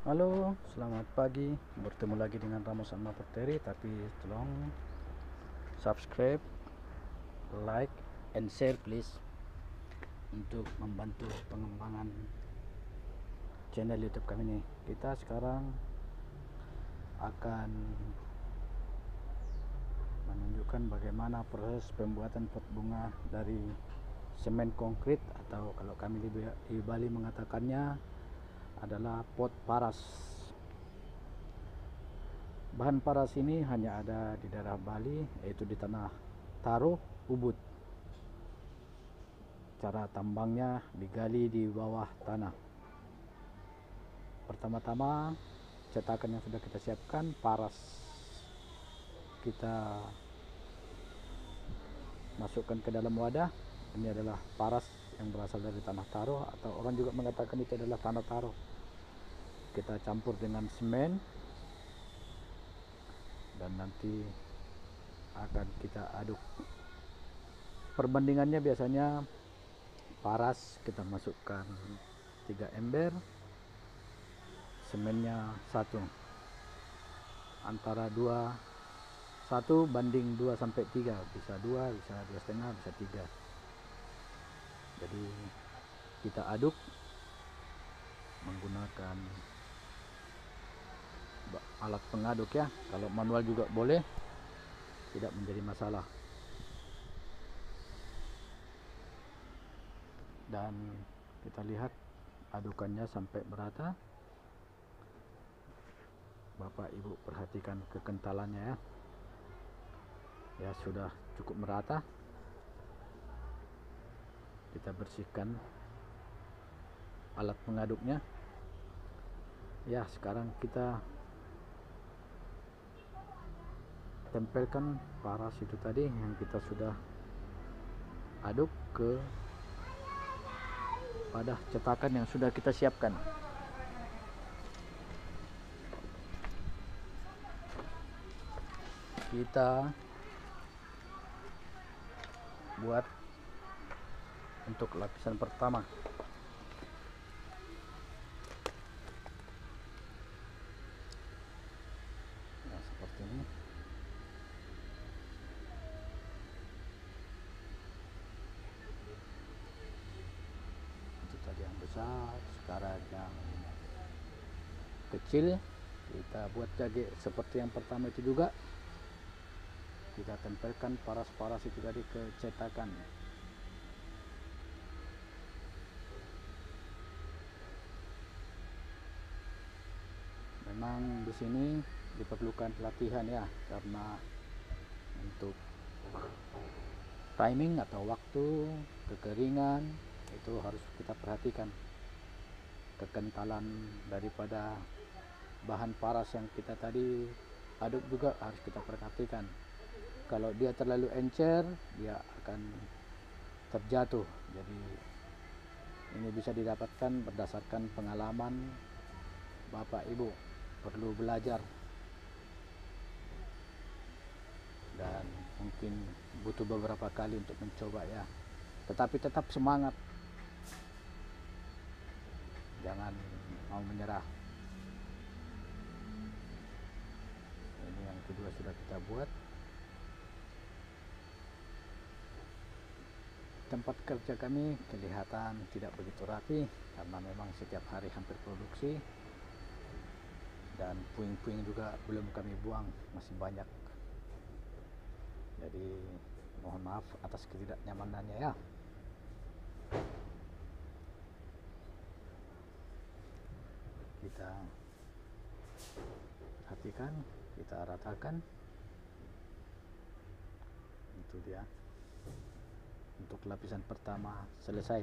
Halo, selamat pagi. Bertemu lagi dengan Ramos sama Puteri. Tapi tolong subscribe, like, and share please, untuk membantu pengembangan channel YouTube kami ini. Kita sekarang akan menunjukkan bagaimana proses pembuatan pot bunga dari semen konkrit, atau kalau kami di Bali mengatakannya adalah pot paras. Bahan paras ini hanya ada di daerah Bali, yaitu di tanah Taro, Ubud. Cara tambangnya digali di bawah tanah. Pertama-tama, cetakan yang sudah kita siapkan, paras kita masukkan ke dalam wadah. Ini adalah paras yang berasal dari tanah Taro, atau orang juga mengatakan itu adalah tanah Taro. Kita campur dengan semen dan nanti akan kita aduk. Perbandingannya biasanya paras kita masukkan 3 ember, semennya 1, antara 1 banding 2 sampai 3, bisa 2, bisa 2,5, bisa 3. Jadi kita aduk menggunakan alat pengaduk ya. Kalau manual juga boleh, tidak menjadi masalah. Dan kita lihat adukannya sampai merata. Bapak Ibu perhatikan kekentalannya ya. Ya, sudah cukup merata. Kita bersihkan alat pengaduknya. Ya, sekarang kita tempelkan paras itu tadi yang kita sudah aduk ke pada cetakan yang sudah kita siapkan. Kita buat untuk lapisan pertama. Nah, seperti ini. Itu tadi yang besar, sekarang yang kecil. Kita buat jage seperti yang pertama itu juga. Kita tempelkan paras-paras itu tadi ke cetakan. Memang di sini diperlukan pelatihan ya, karena untuk timing atau waktu, kekeringan itu harus kita perhatikan. Kekentalan daripada bahan paras yang kita tadi aduk juga harus kita perhatikan. Kalau dia terlalu encer, dia akan terjatuh. Jadi ini bisa didapatkan berdasarkan pengalaman Bapak Ibu. Perlu belajar dan mungkin butuh beberapa kali untuk mencoba ya. Tetapi tetap semangat, jangan mau menyerah. Ini yang kedua sudah kita buat. Tempat kerja kami kelihatan tidak begitu rapi karena memang setiap hari hampir produksi, dan puing-puing juga belum kami buang, masih banyak. Jadi mohon maaf atas ketidaknyamanannya ya. Kita perhatikan, kita ratakan. Itu dia, untuk lapisan pertama selesai.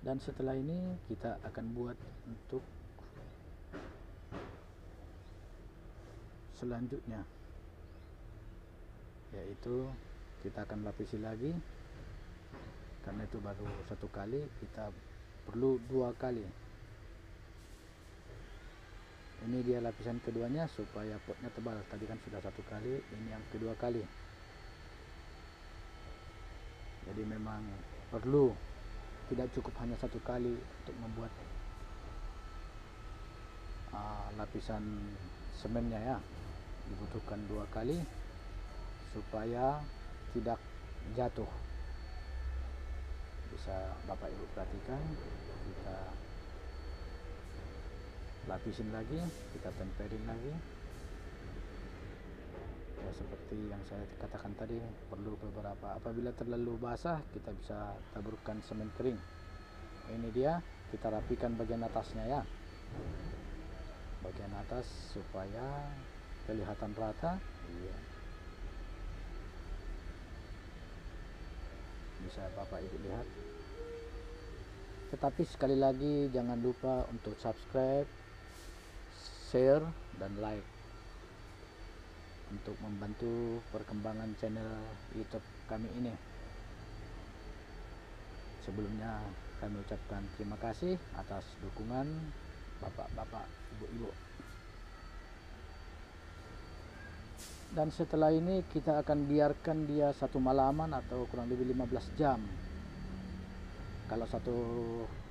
Dan setelah ini kita akan buat untuk selanjutnya, yaitu kita akan lapisi lagi. Karena itu baru 1 kali, kita perlu 2 kali. Ini dia lapisan keduanya supaya potnya tebal. Tadi kan sudah 1 kali, ini yang kedua kali. Jadi memang perlu, tidak cukup hanya 1 kali untuk membuat lapisan semennya ya, dibutuhkan 2 kali supaya tidak jatuh. Bisa Bapak Ibu perhatikan, kita lapisin lagi, kita tempelin lagi ya, seperti yang saya katakan tadi, perlu beberapa. Apabila terlalu basah, kita bisa taburkan semen kering. Ini dia, kita rapikan bagian atasnya ya, bagian atas supaya kelihatan rata. Iya, bisa Bapak Ibu lihat. Tetapi sekali lagi jangan lupa untuk subscribe, share, dan like untuk membantu perkembangan channel YouTube kami ini. Sebelumnya kami ucapkan terima kasih atas dukungan Bapak-bapak, Ibu-ibu. Dan setelah ini kita akan biarkan dia 1 malaman atau kurang lebih 15 jam. Kalau 1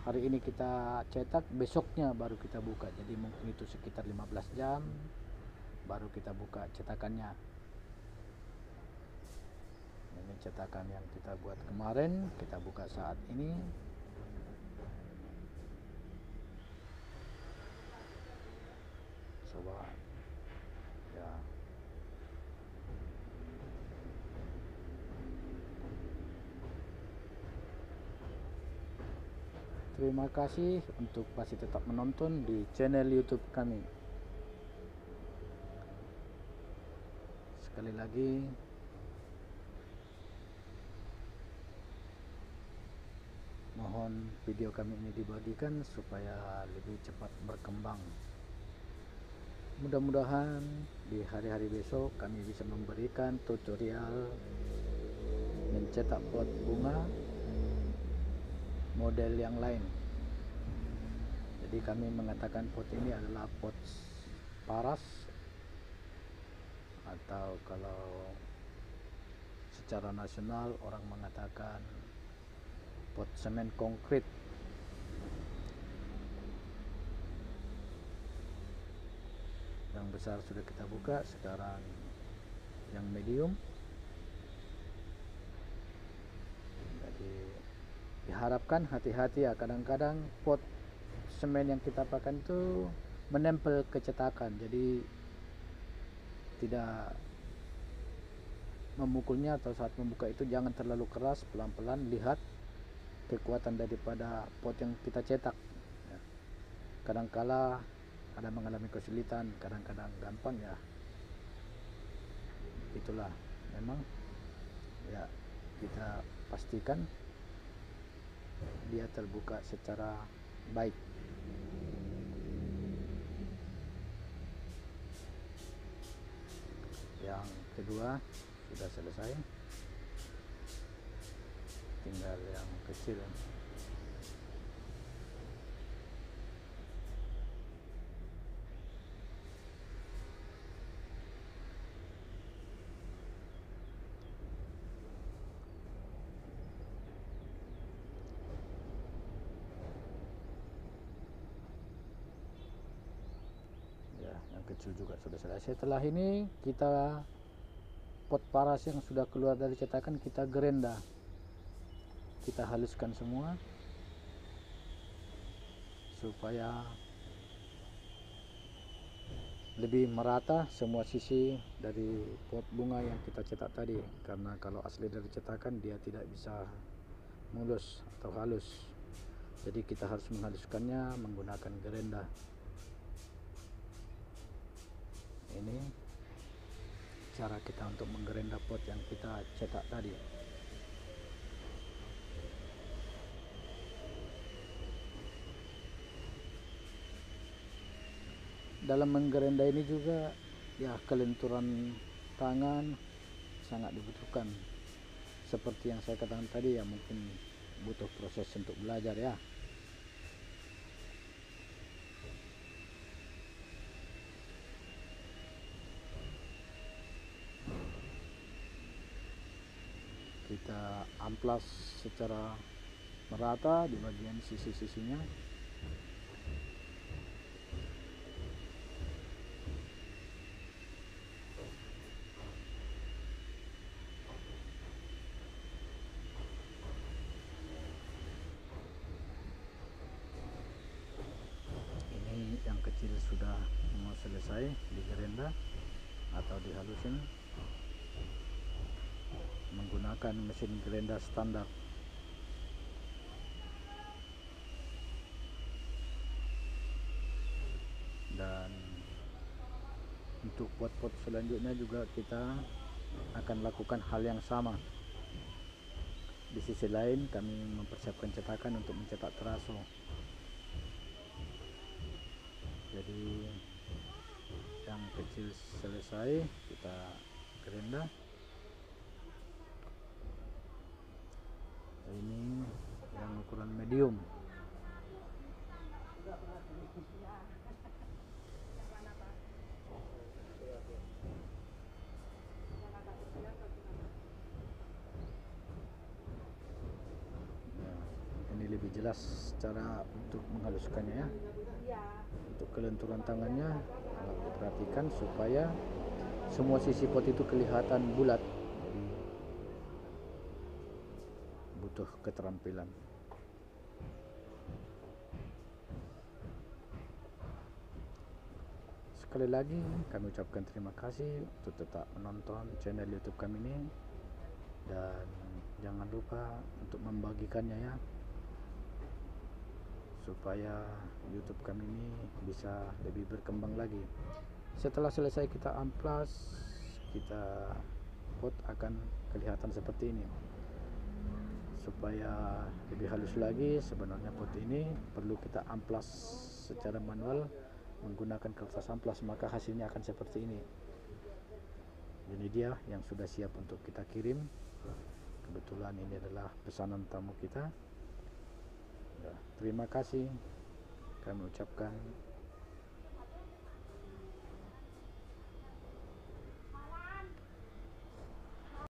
hari ini kita cetak, besoknya baru kita buka. Jadi mungkin itu sekitar 15 jam baru kita buka cetakannya. Ini cetakan yang kita buat kemarin, kita buka saat ini. Coba ya. Terima kasih untuk masih tetap menonton di channel YouTube kami. Sekali lagi, mohon video kami ini dibagikan supaya lebih cepat berkembang. Mudah-mudahan di hari-hari besok kami bisa memberikan tutorial mencetak pot bunga model yang lain. Jadi kami mengatakan pot ini adalah pot paras, atau kalau secara nasional orang mengatakan pot semen konkrit. Yang besar sudah kita buka, sekarang yang medium. Jadi diharapkan hati-hati ya, kadang-kadang pot semen yang kita pakai itu menempel ke cetakan, jadi tidak memukulnya, atau saat membuka itu jangan terlalu keras, pelan-pelan lihat kekuatan daripada pot yang kita cetak ya. Kadangkala ada mengalami kesulitan, kadang-kadang gampang ya, itulah memang ya, kita pastikan dia terbuka secara baik. Yang kedua sudah selesai, tinggal yang kecil. Yang kecil juga sudah selesai. Setelah ini kita pot paras yang sudah keluar dari cetakan kita gerenda, kita haluskan semua supaya lebih merata semua sisi dari pot bunga yang kita cetak tadi. Karena kalau asli dari cetakan dia tidak bisa mulus atau halus, jadi kita harus menghaluskannya menggunakan gerenda. Ini cara kita untuk menggerenda pot yang kita cetak tadi. Dalam menggerenda ini juga ya, kelenturan tangan sangat dibutuhkan. Seperti yang saya katakan tadi ya, mungkin butuh proses untuk belajar ya. Kita amplas secara merata di bagian sisi-sisinya. selesai di gerenda atau dihalusin menggunakan mesin gerenda standar. Dan untuk pot-pot selanjutnya juga kita akan lakukan hal yang sama. Di sisi lain kami mempersiapkan cetakan untuk mencetak teraso. Jadi yang kecil selesai, kita gerenda. Ini yang ukuran medium. Ini lebih jelas cara untuk menghaluskannya ya. Untuk kelenturan tangannya perhatikan supaya semua sisi pot itu kelihatan bulat. Butuh keterampilan. Sekali lagi kami ucapkan terima kasih untuk tetap menonton channel YouTube kami ini, dan jangan lupa untuk membagikannya ya, supaya YouTube kami ini bisa lebih berkembang lagi. Setelah selesai kita amplas, kita pot akan kelihatan seperti ini. Supaya lebih halus lagi, sebenarnya pot ini perlu kita amplas secara manual menggunakan kertas amplas, maka hasilnya akan seperti ini. Ini dia yang sudah siap untuk kita kirim. Kebetulan ini adalah pesanan tamu kita. Ya, terima kasih kami ucapkan.